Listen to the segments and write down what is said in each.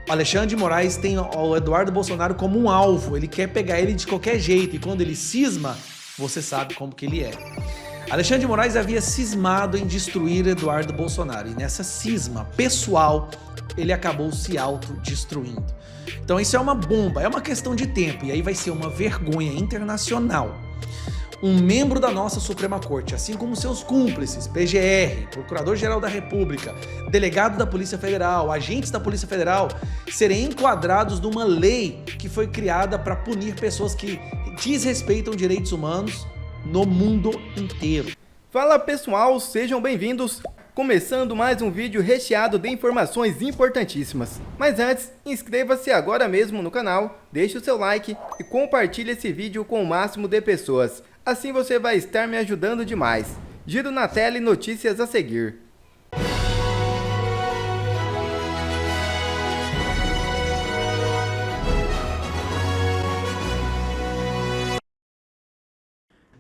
O Alexandre de Moraes tem o Eduardo Bolsonaro como um alvo, ele quer pegar ele de qualquer jeito, e quando ele cisma, você sabe como que ele é. Alexandre de Moraes havia cismado em destruir Eduardo Bolsonaro, e nessa cisma pessoal, ele acabou se autodestruindo. Então isso é uma bomba, é uma questão de tempo, e aí vai ser uma vergonha internacional. Um membro da nossa Suprema Corte, assim como seus cúmplices, PGR, Procurador-Geral da República, delegado da Polícia Federal, agentes da Polícia Federal, serem enquadrados numa lei que foi criada para punir pessoas que desrespeitam direitos humanos no mundo inteiro. Fala pessoal, sejam bem-vindos! Começando mais um vídeo recheado de informações importantíssimas. Mas antes, inscreva-se agora mesmo no canal, deixe o seu like e compartilhe esse vídeo com o máximo de pessoas. Assim você vai estar me ajudando demais. Giro na tela e notícias a seguir.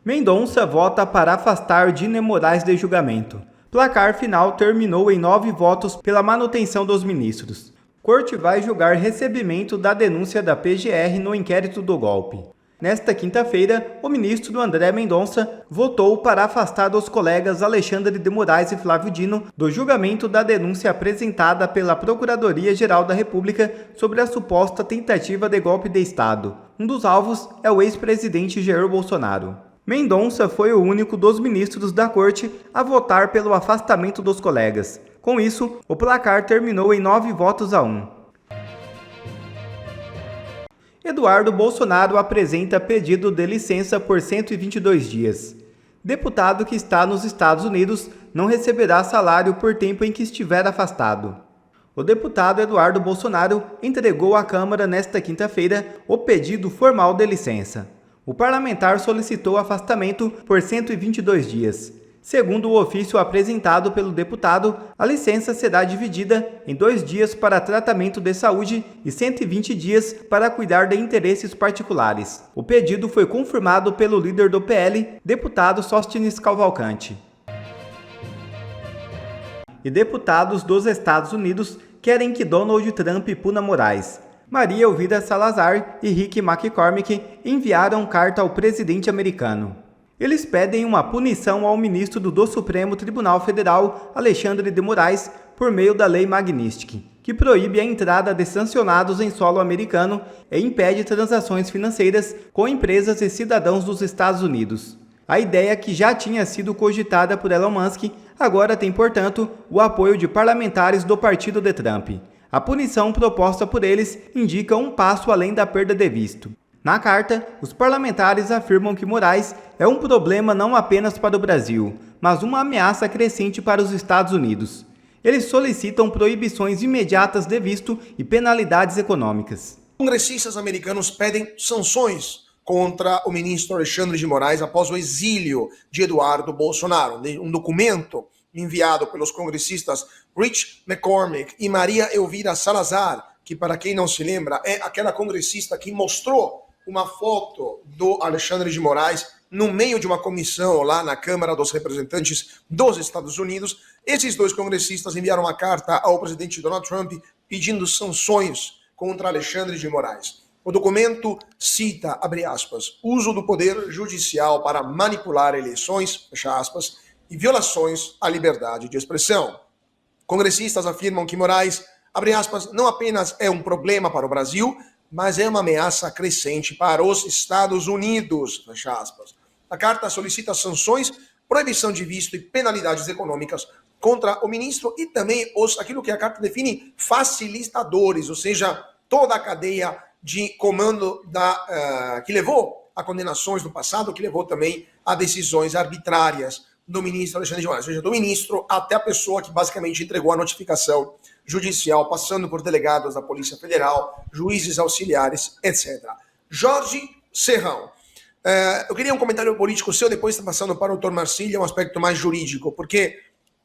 Mendonça vota para afastar Dina Moraes de julgamento. Placar final terminou em 9 votos pela manutenção dos ministros. Corte vai julgar recebimento da denúncia da PGR no inquérito do golpe. Nesta quinta-feira, o ministro André Mendonça votou para afastar os colegas Alexandre de Moraes e Flávio Dino do julgamento da denúncia apresentada pela Procuradoria-Geral da República sobre a suposta tentativa de golpe de Estado. Um dos alvos é o ex-presidente Jair Bolsonaro. Mendonça foi o único dos ministros da corte a votar pelo afastamento dos colegas. Com isso, o placar terminou em 9 votos a 1. Eduardo Bolsonaro apresenta pedido de licença por 122 dias. Deputado que está nos Estados Unidos não receberá salário por tempo em que estiver afastado. O deputado Eduardo Bolsonaro entregou à Câmara nesta quinta-feira o pedido formal de licença. O parlamentar solicitou afastamento por 122 dias. Segundo o ofício apresentado pelo deputado, a licença será dividida em 2 dias para tratamento de saúde e 120 dias para cuidar de interesses particulares. O pedido foi confirmado pelo líder do PL, deputado Sóstenes Cavalcante. E deputados dos Estados Unidos querem que Donald Trump puna Moraes. Maria Elvira Salazar e Rick McCormick enviaram carta ao presidente americano. Eles pedem uma punição ao ministro do Supremo Tribunal Federal, Alexandre de Moraes, por meio da Lei Magnitsky, que proíbe a entrada de sancionados em solo americano e impede transações financeiras com empresas e cidadãos dos Estados Unidos. A ideia, que já tinha sido cogitada por Elon Musk, agora tem, portanto, o apoio de parlamentares do partido de Trump. A punição proposta por eles indica um passo além da perda de visto. Na carta, os parlamentares afirmam que Moraes é um problema não apenas para o Brasil, mas uma ameaça crescente para os Estados Unidos. Eles solicitam proibições imediatas de visto e penalidades econômicas. Congressistas americanos pedem sanções contra o ministro Alexandre de Moraes após o exílio de Eduardo Bolsonaro. Um documento enviado pelos congressistas Rich McCormick e Maria Elvira Salazar, que, para quem não se lembra, é aquela congressista que mostrou uma foto do Alexandre de Moraes no meio de uma comissão lá na Câmara dos Representantes dos Estados Unidos. Esses dois congressistas enviaram uma carta ao presidente Donald Trump pedindo sanções contra Alexandre de Moraes. O documento cita, abre aspas, uso do poder judicial para manipular eleições, fecha aspas, e violações à liberdade de expressão. Congressistas afirmam que Moraes, abre aspas, não apenas é um problema para o Brasil, mas é uma ameaça crescente para os Estados Unidos, fecha aspas. A carta solicita sanções, proibição de visto e penalidades econômicas contra o ministro e também aquilo que a carta define facilitadores, ou seja, toda a cadeia de comando que levou a condenações no passado, que levou também a decisões arbitrárias do ministro Alexandre de Moraes, ou seja, do ministro até a pessoa que basicamente entregou a notificação judicial, passando por delegados da Polícia Federal, juízes auxiliares, etc. Jorge Serrão. Eu queria um comentário político seu, depois passando para o Dr. Marcílio, um aspecto mais jurídico, porque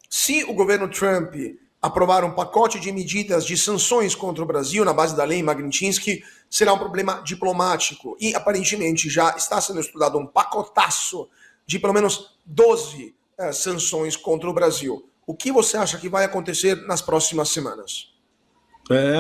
se o governo Trump aprovar um pacote de medidas de sanções contra o Brasil na base da lei Magnitsky, será um problema diplomático e aparentemente já está sendo estudado um pacotaço de pelo menos 12 sanções contra o Brasil. O que você acha que vai acontecer nas próximas semanas?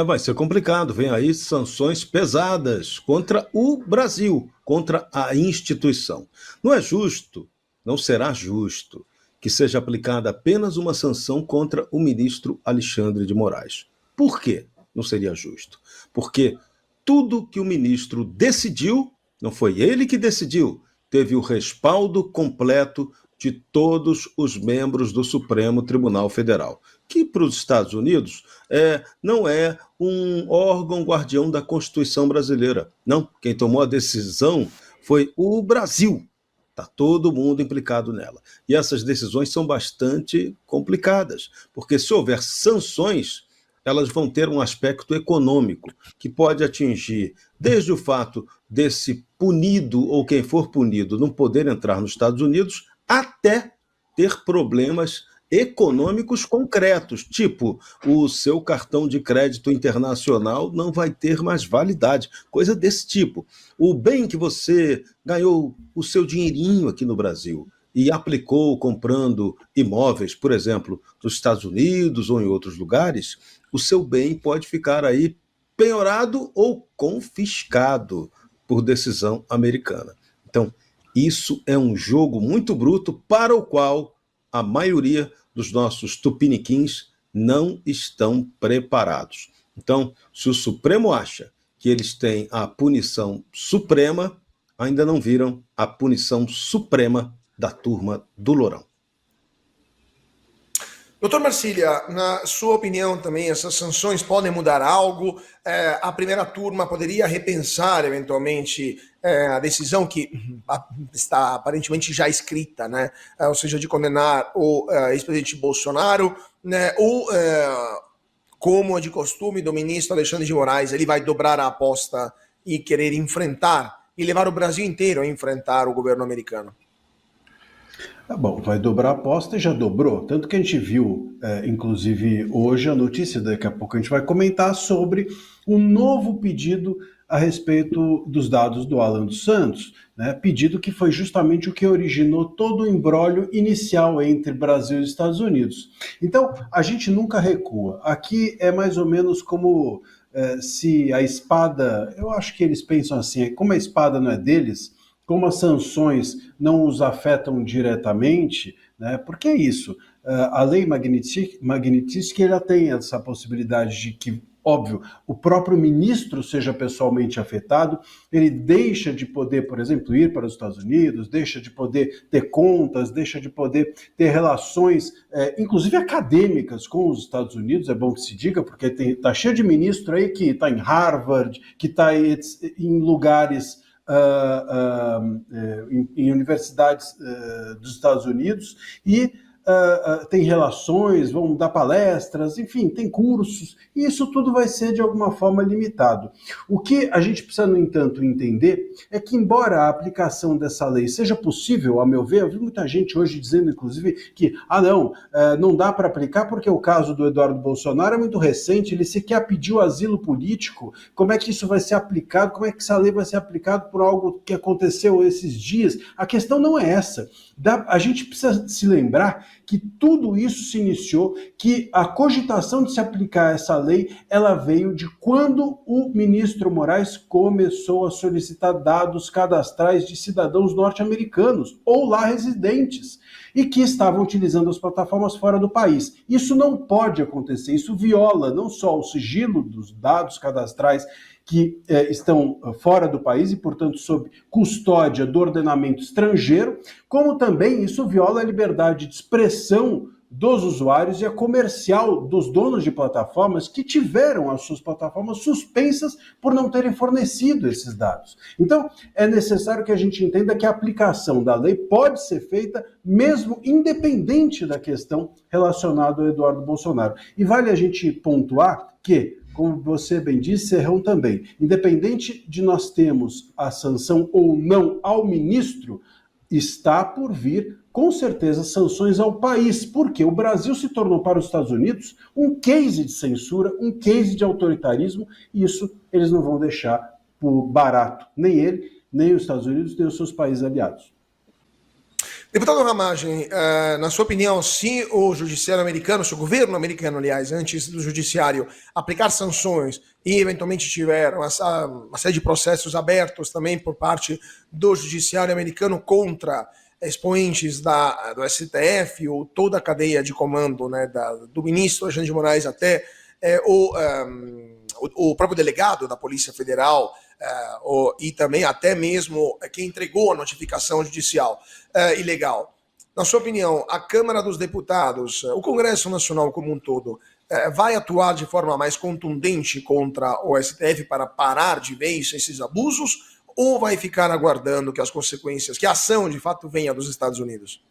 Vai ser complicado. Vem aí sanções pesadas contra o Brasil, contra a instituição. Não é justo, não será justo que seja aplicada apenas uma sanção contra o ministro Alexandre de Moraes. Por quê? Não seria justo. Porque tudo que o ministro decidiu, não foi ele que decidiu, teve o respaldo completo de todos os membros do Supremo Tribunal Federal, que para os Estados Unidos não é um órgão guardião da Constituição brasileira. Não, quem tomou a decisão foi o Brasil. Está todo mundo implicado nela. E essas decisões são bastante complicadas, porque se houver sanções, elas vão ter um aspecto econômico, que pode atingir desde o fato desse punido ou quem for punido não poder entrar nos Estados Unidos, até ter problemas econômicos concretos, tipo o seu cartão de crédito internacional não vai ter mais validade, coisa desse tipo. O bem que você ganhou o seu dinheirinho aqui no Brasil e aplicou comprando imóveis, por exemplo, nos Estados Unidos ou em outros lugares, o seu bem pode ficar aí penhorado ou confiscado por decisão americana. Então, isso é um jogo muito bruto para o qual a maioria dos nossos tupiniquins não estão preparados. Então, se o Supremo acha que eles têm a punição suprema, ainda não viram a punição suprema da turma do Lourão. Doutor Marcília, na sua opinião também, essas sanções podem mudar algo? A primeira turma poderia repensar, eventualmente, a decisão que está aparentemente já escrita, né? Ou seja, de condenar o ex-presidente Bolsonaro, né? Ou, como é de costume do ministro Alexandre de Moraes, ele vai dobrar a aposta e querer enfrentar, e levar o Brasil inteiro a enfrentar o governo americano? Bom, vai dobrar a aposta e já dobrou. Tanto que a gente viu, inclusive hoje, a notícia, daqui a pouco a gente vai comentar sobre um novo pedido a respeito dos dados do Alan dos Santos, né? Pedido que foi justamente o que originou todo o imbróglio inicial entre Brasil e Estados Unidos. Então, a gente nunca recua. Aqui é mais ou menos como se a espada, eu acho que eles pensam assim, como a espada não é deles, como as sanções não os afetam diretamente, né? Porque é isso, a lei Magnitsky ela tem essa possibilidade de que, óbvio, o próprio ministro seja pessoalmente afetado, ele deixa de poder, por exemplo, ir para os Estados Unidos, deixa de poder ter contas, deixa de poder ter relações, inclusive acadêmicas, com os Estados Unidos, é bom que se diga, porque está cheio de ministro aí que está em Harvard, que está em lugares... em universidades dos Estados Unidos e tem relações, vão dar palestras, enfim, tem cursos, e isso tudo vai ser de alguma forma limitado. O que a gente precisa, no entanto, entender é que, embora a aplicação dessa lei seja possível, a meu ver, eu vi muita gente hoje dizendo, inclusive, que, não dá para aplicar porque o caso do Eduardo Bolsonaro é muito recente, ele sequer pediu asilo político, como é que isso vai ser aplicado, como é que essa lei vai ser aplicada por algo que aconteceu esses dias? A questão não é essa. A gente precisa se lembrar que tudo isso se iniciou, que a cogitação de se aplicar essa lei, ela veio de quando o ministro Moraes começou a solicitar dados cadastrais de cidadãos norte-americanos ou lá residentes e que estavam utilizando as plataformas fora do país. Isso não pode acontecer, isso viola não só o sigilo dos dados cadastrais que estão fora do país e, portanto, sob custódia do ordenamento estrangeiro, como também isso viola a liberdade de expressão dos usuários e a comercial dos donos de plataformas que tiveram as suas plataformas suspensas por não terem fornecido esses dados. Então, é necessário que a gente entenda que a aplicação da lei pode ser feita mesmo independente da questão relacionada ao Eduardo Bolsonaro. E vale a gente pontuar que, como você bem disse, Serrão também, independente de nós termos a sanção ou não ao ministro, está por vir, com certeza, sanções ao país, porque o Brasil se tornou para os Estados Unidos um case de censura, um case de autoritarismo, e isso eles não vão deixar por barato, nem ele, nem os Estados Unidos, nem os seus países aliados. Deputado Ramagem, na sua opinião, se o judiciário americano, se o governo americano, aliás, antes do judiciário aplicar sanções e eventualmente tiver uma série de processos abertos também por parte do judiciário americano contra expoentes do STF ou toda a cadeia de comando, né, do ministro Alexandre de Moraes até o próprio delegado da Polícia Federal, e também até mesmo quem entregou a notificação judicial ilegal. Na sua opinião, a Câmara dos Deputados, o Congresso Nacional como um todo, vai atuar de forma mais contundente contra o STF para parar de vez esses abusos, ou vai ficar aguardando que as consequências, que a ação de fato venha dos Estados Unidos?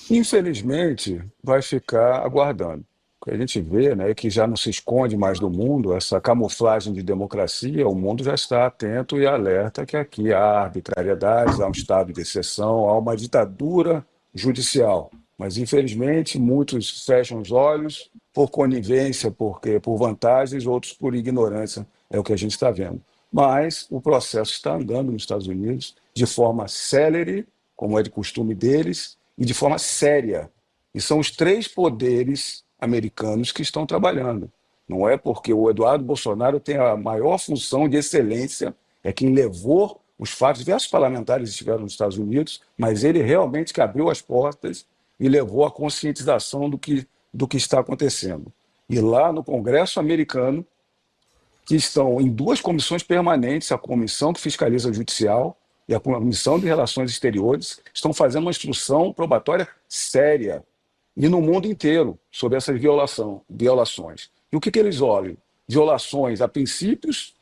Infelizmente, vai ficar aguardando. O que a gente vê, né, é que já não se esconde mais do mundo essa camuflagem de democracia, o mundo já está atento e alerta que aqui há arbitrariedades, há um estado de exceção, há uma ditadura judicial. Mas, infelizmente, muitos fecham os olhos por conivência, por vantagens, outros por ignorância, é o que a gente está vendo. Mas o processo está andando nos Estados Unidos de forma célere, como é de costume deles, e de forma séria. E são os três poderes americanos que estão trabalhando. Não é porque o Eduardo Bolsonaro tem a maior função de excelência, é quem levou os fatos, diversos parlamentares estiveram nos Estados Unidos, mas ele realmente que abriu as portas e levou a conscientização do que está acontecendo. E lá no Congresso americano, que estão em duas comissões permanentes, a comissão que fiscaliza o judicial e a comissão de relações exteriores, estão fazendo uma instrução probatória séria, e no mundo inteiro, sobre essas violações. E o que eles olham? Violações a princípios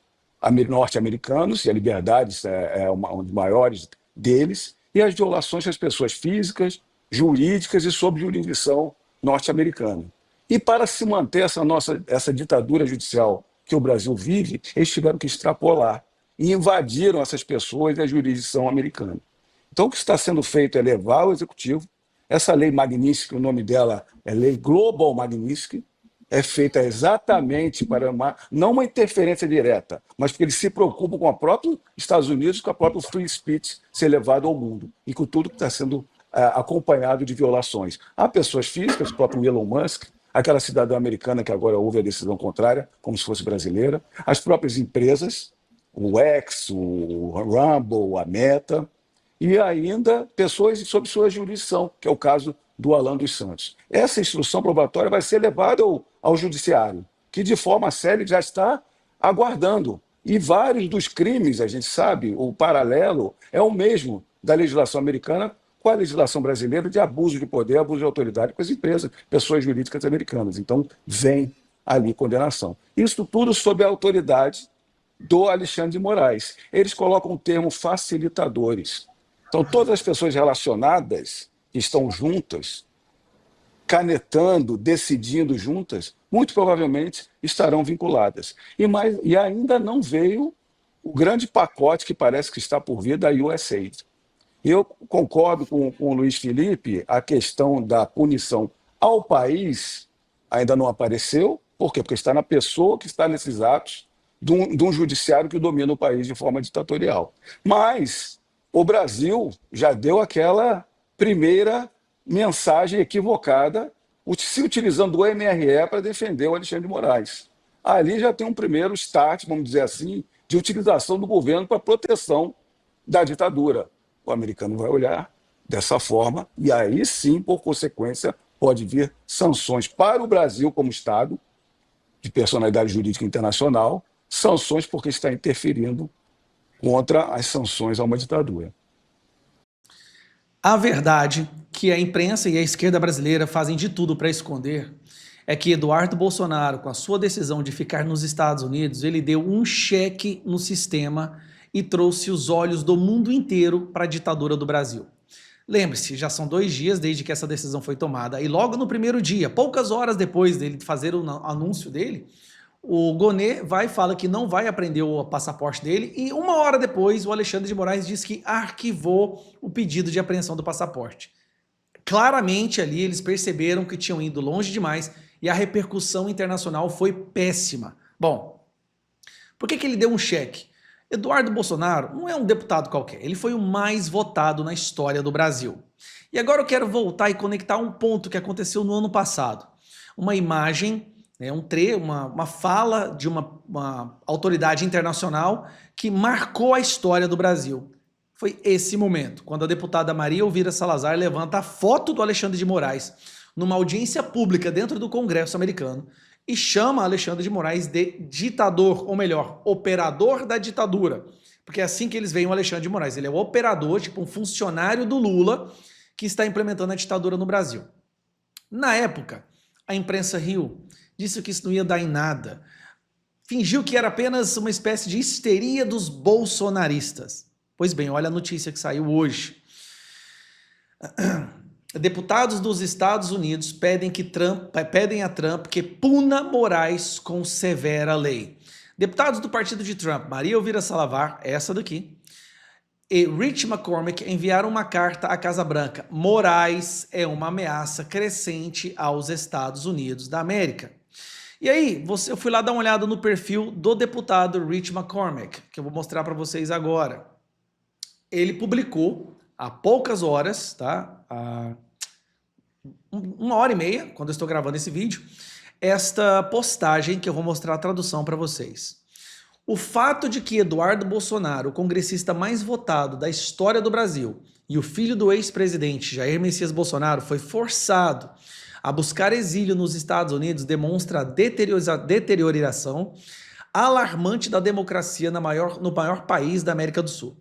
norte-americanos, e a liberdade é um dos maiores deles, e as violações às pessoas físicas, jurídicas e sob jurisdição norte-americana. E para se manter essa ditadura judicial que o Brasil vive, eles tiveram que extrapolar e invadiram essas pessoas e a jurisdição americana. Então, o que está sendo feito é levar o executivo. Essa lei Magnitsky, o nome dela é Lei Global Magnitsky, é feita exatamente para não uma interferência direta, mas porque eles se preocupam com o próprio Estados Unidos, com a própria free speech ser levado ao mundo, e com tudo que está sendo acompanhado de violações. Há pessoas físicas, o próprio Elon Musk, aquela cidadã americana que agora houve a decisão contrária, como se fosse brasileira, as próprias empresas, o X, o Rumble, a Meta, e ainda pessoas sob sua jurisdição, que é o caso do Alan dos Santos. Essa instrução probatória vai ser levada ao judiciário, que de forma séria já está aguardando. E vários dos crimes, a gente sabe, o paralelo é o mesmo da legislação americana com a legislação brasileira de abuso de poder, abuso de autoridade com as empresas, pessoas jurídicas americanas. Então, vem ali condenação. Isso tudo sob a autoridade do Alexandre de Moraes. Eles colocam o termo facilitadores. Então, todas as pessoas relacionadas, que estão juntas, canetando, decidindo juntas, muito provavelmente estarão vinculadas. E ainda não veio o grande pacote que parece que está por vir da USAID. Eu concordo com o Luiz Felipe, a questão da punição ao país ainda não apareceu. Por quê? Porque está na pessoa que está nesses atos de um judiciário que domina o país de forma ditatorial. Mas o Brasil já deu aquela primeira mensagem equivocada, se utilizando do MRE para defender o Alexandre de Moraes. Ali já tem um primeiro start, vamos dizer assim, de utilização do governo para proteção da ditadura. O americano vai olhar dessa forma e aí sim, por consequência, pode vir sanções para o Brasil como Estado, de personalidade jurídica internacional, sanções porque está interferindo contra as sanções a uma ditadura. A verdade que a imprensa e a esquerda brasileira fazem de tudo para esconder é que Eduardo Bolsonaro, com a sua decisão de ficar nos Estados Unidos, ele deu um cheque no sistema e trouxe os olhos do mundo inteiro para a ditadura do Brasil. Lembre-se, já são 2 dias desde que essa decisão foi tomada, e logo no primeiro dia, poucas horas depois dele fazer o anúncio dele, o Gonê vai e fala que não vai apreender o passaporte dele, e 1 hora depois o Alexandre de Moraes diz que arquivou o pedido de apreensão do passaporte. Claramente ali eles perceberam que tinham ido longe demais e a repercussão internacional foi péssima. Bom, por que ele deu um cheque? Eduardo Bolsonaro não é um deputado qualquer, ele foi o mais votado na história do Brasil. E agora eu quero voltar e conectar um ponto que aconteceu no ano passado. Uma imagem, né, uma fala de uma autoridade internacional que marcou a história do Brasil. Foi esse momento, quando a deputada Maria Elvira Salazar levanta a foto do Alexandre de Moraes numa audiência pública dentro do Congresso americano e chama Alexandre de Moraes de ditador, ou melhor, operador da ditadura. Porque é assim que eles veem o Alexandre de Moraes. Ele é o operador, tipo um funcionário do Lula que está implementando a ditadura no Brasil. Na época, a imprensa riu, disse que isso não ia dar em nada. Fingiu que era apenas uma espécie de histeria dos bolsonaristas. Pois bem, olha a notícia que saiu hoje. Deputados dos Estados Unidos pedem a Trump que puna Moraes com severa lei. Deputados do partido de Trump, Maria Elvira Salazar, essa daqui, e Rich McCormick enviaram uma carta à Casa Branca. Moraes é uma ameaça crescente aos Estados Unidos da América. E aí, eu fui lá dar uma olhada no perfil do deputado Rich McCormick, que eu vou mostrar para vocês agora. Ele publicou há poucas horas, tá? Há 1h30, quando eu estou gravando esse vídeo, esta postagem que eu vou mostrar a tradução para vocês. O fato de que Eduardo Bolsonaro, o congressista mais votado da história do Brasil, e o filho do ex-presidente Jair Messias Bolsonaro foi forçado a buscar exílio nos Estados Unidos demonstra a deterioração alarmante da democracia no maior país da América do Sul.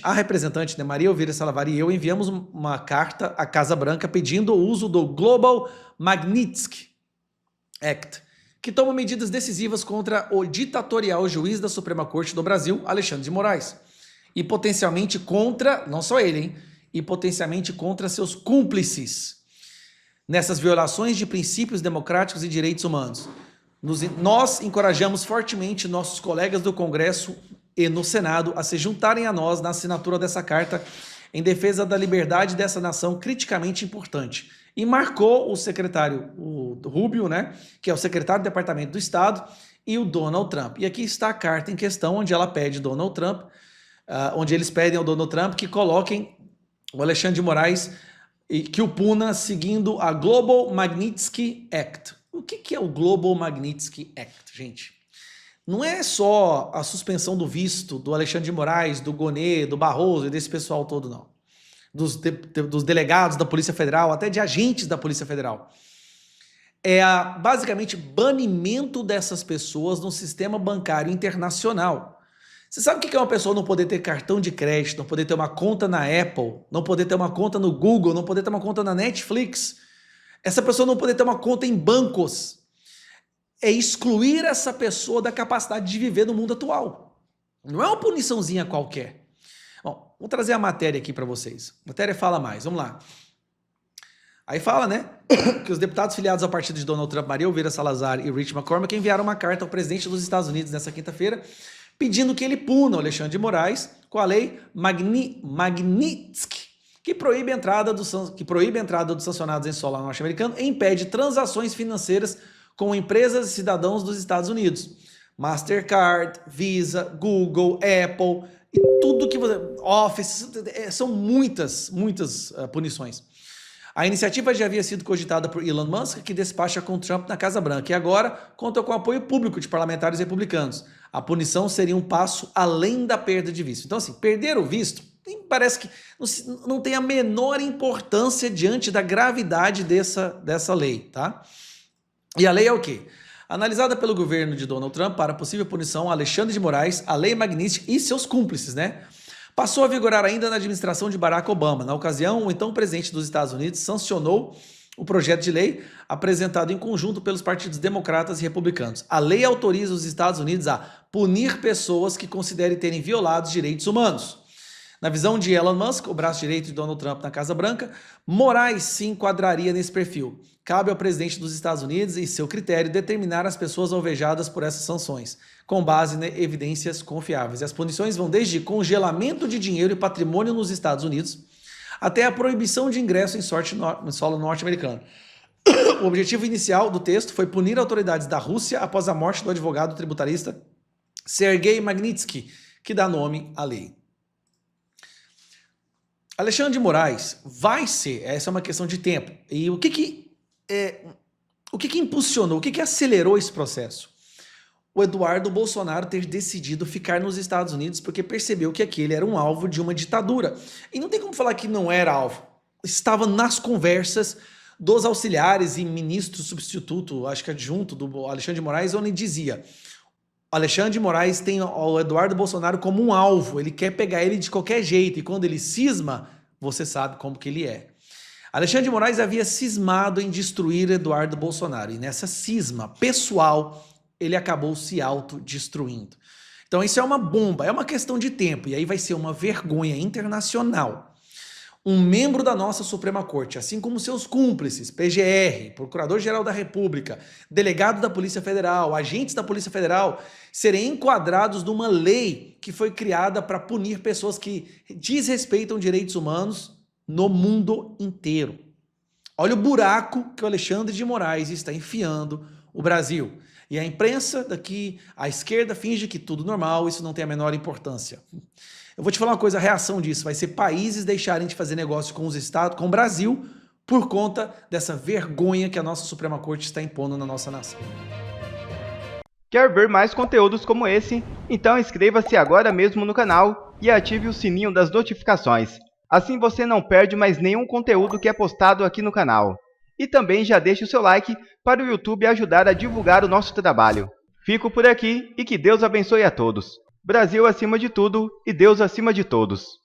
A representante, né, Maria Elvira Salazar e eu enviamos uma carta à Casa Branca pedindo o uso do Global Magnitsky Act, que toma medidas decisivas contra o ditatorial juiz da Suprema Corte do Brasil, Alexandre de Moraes, e potencialmente contra, não só ele, e potencialmente contra seus cúmplices nessas violações de princípios democráticos e direitos humanos. Nós encorajamos fortemente nossos colegas do Congresso e no Senado a se juntarem a nós na assinatura dessa carta em defesa da liberdade dessa nação criticamente importante. E marcou o secretário, o Rubio, né, que é o secretário do Departamento do Estado, e o Donald Trump. E aqui está a carta em questão, onde ela pede Donald Trump, onde eles pedem ao Donald Trump que coloquem o Alexandre de Moraes e que o puna seguindo a Global Magnitsky Act. O que é o Global Magnitsky Act, gente? Não é só a suspensão do visto do Alexandre de Moraes, do Gonê, do Barroso e desse pessoal todo, não. Dos delegados da Polícia Federal, até de agentes da Polícia Federal. É basicamente banimento dessas pessoas no sistema bancário internacional. Você sabe o que é uma pessoa não poder ter cartão de crédito, não poder ter uma conta na Apple, não poder ter uma conta no Google, não poder ter uma conta na Netflix? Essa pessoa não poder ter uma conta em bancos. É excluir essa pessoa da capacidade de viver no mundo atual. Não é uma puniçãozinha qualquer. Bom, vou trazer a matéria aqui para vocês. A matéria fala mais, vamos lá. Aí fala, né, que os deputados filiados ao partido de Donald Trump, Maria Elvira Salazar e Rich McCormick enviaram uma carta ao presidente dos Estados Unidos nessa quinta-feira, pedindo que ele puna o Alexandre de Moraes com a lei Magnitsky, que proíbe a entrada dos sancionados em solo norte-americano e impede transações financeiras com empresas e cidadãos dos Estados Unidos. Mastercard, Visa, Google, Apple e tudo que você... Office, são muitas punições. A iniciativa já havia sido cogitada por Elon Musk, que despacha com Trump na Casa Branca, e agora conta com o apoio público de parlamentares republicanos. A punição seria um passo além da perda de visto. Então, assim, perder o visto parece que não tem a menor importância diante da gravidade dessa lei, tá? E a lei é o quê? Analisada pelo governo de Donald Trump para possível punição a Alexandre de Moraes, a lei Magnitsky e seus cúmplices, né? Passou a vigorar ainda na administração de Barack Obama. Na ocasião, o então presidente dos Estados Unidos sancionou o projeto de lei apresentado em conjunto pelos partidos democratas e republicanos. A lei autoriza os Estados Unidos a punir pessoas que considerem terem violado os direitos humanos. Na visão de Elon Musk, o braço direito de Donald Trump na Casa Branca, Moraes se enquadraria nesse perfil. Cabe ao presidente dos Estados Unidos e seu critério determinar as pessoas alvejadas por essas sanções, com base em evidências confiáveis. E as punições vão desde congelamento de dinheiro e patrimônio nos Estados Unidos até a proibição de ingresso em solo norte-americano. O objetivo inicial do texto foi punir autoridades da Rússia após a morte do advogado tributarista Sergei Magnitsky, que dá nome à lei. Alexandre de Moraes vai ser, essa é uma questão de tempo. E o que impulsionou, o que acelerou esse processo? O Eduardo Bolsonaro ter decidido ficar nos Estados Unidos porque percebeu que aquele era um alvo de uma ditadura. E não tem como falar que não era alvo. Estava nas conversas dos auxiliares e ministro substituto, acho que adjunto do Alexandre de Moraes, onde dizia: Alexandre de Moraes tem o Eduardo Bolsonaro como um alvo, ele quer pegar ele de qualquer jeito, e quando ele cisma, você sabe como que ele é. Alexandre de Moraes havia cismado em destruir Eduardo Bolsonaro, e nessa cisma pessoal, ele acabou se autodestruindo. Então isso é uma bomba, é uma questão de tempo, e aí vai ser uma vergonha internacional. Um membro da nossa Suprema Corte, assim como seus cúmplices, PGR, Procurador-Geral da República, delegado da Polícia Federal, agentes da Polícia Federal, serem enquadrados numa lei que foi criada para punir pessoas que desrespeitam direitos humanos no mundo inteiro. Olha o buraco que o Alexandre de Moraes está enfiando o Brasil. E a imprensa daqui, a esquerda finge que tudo normal, isso não tem a menor importância. Eu vou te falar uma coisa, a reação disso vai ser países deixarem de fazer negócio com os Estados, com o Brasil, por conta dessa vergonha que a nossa Suprema Corte está impondo na nossa nação. Quer ver mais conteúdos como esse? Então inscreva-se agora mesmo no canal e ative o sininho das notificações. Assim você não perde mais nenhum conteúdo que é postado aqui no canal. E também já deixe o seu like para o YouTube ajudar a divulgar o nosso trabalho. Fico por aqui e que Deus abençoe a todos. Brasil acima de tudo e Deus acima de todos.